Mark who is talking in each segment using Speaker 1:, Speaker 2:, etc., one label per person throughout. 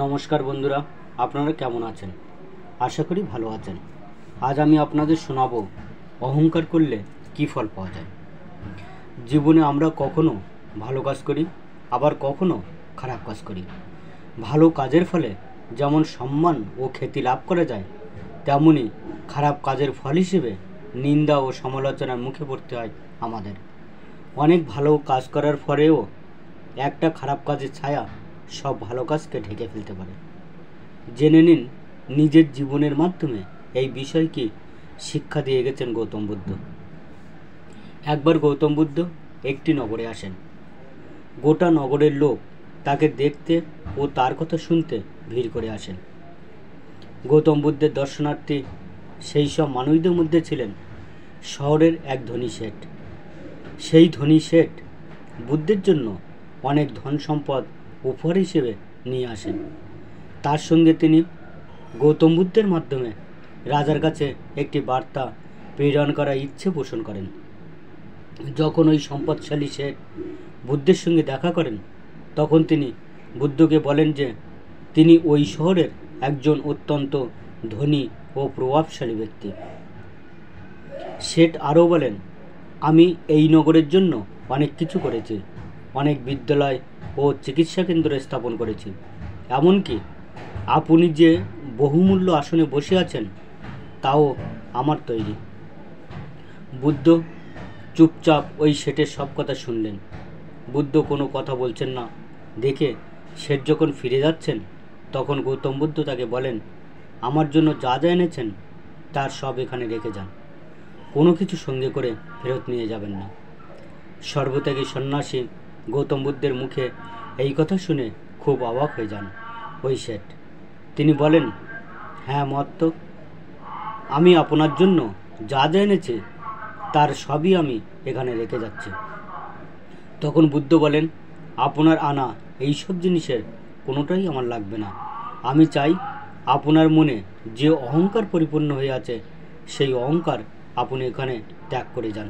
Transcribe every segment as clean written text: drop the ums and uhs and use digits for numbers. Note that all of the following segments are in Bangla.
Speaker 1: নমস্কার বন্ধুরা, আপনারা কেমন আছেন? আশা করি ভালো আছেন। আজ আমি আপনাদের শোনাবো অহংকার করলে কী ফল পাওয়া যায়। জীবনে আমরা কখনো ভালো কাজ করি, আবার কখনো খারাপ কাজ করি। ভালো কাজের ফলে যেমন সম্মান ও খ্যাতি লাভ করা যায়, তেমনি খারাপ কাজের ফল হিসেবে নিন্দা ও সমালোচনার মুখে পড়তে হয় আমাদের। অনেক ভালো কাজ করার পরেও একটা খারাপ কাজের ছায়া সব ভালো কাজকে ঢেকে ফেলতে পারে। জেনে নিন নিজের জীবনের মাধ্যমে এই বিষয়কে শিক্ষা দিয়ে গেছেন গৌতম বুদ্ধ। একবার গৌতম বুদ্ধ একটি নগরে আসেন। গোটা নগরের লোক তাকে দেখতে ও তার কথা শুনতে ভিড় করে আসেন। গৌতম বুদ্ধের দর্শনার্থী সেই সব মানুষদের মধ্যে ছিলেন শহরের এক ধনী শেঠ। সেই ধনী শেঠ বুদ্ধের জন্য অনেক ধন সম্পদ উপহার হিসেবে নিয়ে আসেন। তার সঙ্গে তিনি গৌতম বুদ্ধের মাধ্যমে রাজার কাছে একটি বার্তা প্রেরণ করার ইচ্ছে পোষণ করেন। যখন ওই সম্পদশালী শেঠ বুদ্ধের সঙ্গে দেখা করেন, তখন তিনি বুদ্ধকে বলেন যে তিনি ওই শহরের একজন অত্যন্ত ধনী ও প্রভাবশালী ব্যক্তি। শেঠ আরও বলেন, আমি এই নগরের জন্য অনেক কিছু করেছি, অনেক বিদ্যালয় ও চিকিৎসা কেন্দ্র স্থাপন করেছি, এমনকি আপনি যে বহুমূল্য আসনে বসে আছেন তাও আমার তৈরি। বুদ্ধ চুপচাপ ওই শেঠের সব কথা শুনলেন। বুদ্ধ কোনো কথা বলছেন না দেখে শেঠ যখন ফিরে যাচ্ছেন, তখন গৌতম বুদ্ধ তাকে বলেন, আমার জন্য যা যা এনেছেন তার সব এখানে রেখে যান, কোনো কিছু সঙ্গে করে ফেরত নিয়ে যাবেন না। সর্বত্যাগী সন্ন্যাসী গৌতম বুদ্ধের মুখে এই কথা শুনে খুব অবাক হয়ে যান ওই শেঠ। তিনি বলেন, হ্যাঁ মহাত্ম, আমি আপনার জন্য যা যা এনেছি তার সবই আমি এখানে রেখে যাচ্ছি। তখন বুদ্ধ বলেন, আপনার আনা এই সব জিনিসের কোনোটাই আমার লাগবে না। আমি চাই আপনার মনে যে অহংকার পরিপূর্ণ হয়ে আছে সেই অহংকার আপনি এখানে ত্যাগ করে যান।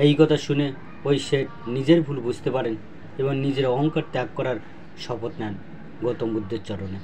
Speaker 1: এই কথা শুনে ওই শেঠ নিজের ভুল বুঝতে পারেন এবং নিজের অহংকার ত্যাগ করার শপথ নেন গৌতম বুদ্ধের চরণে।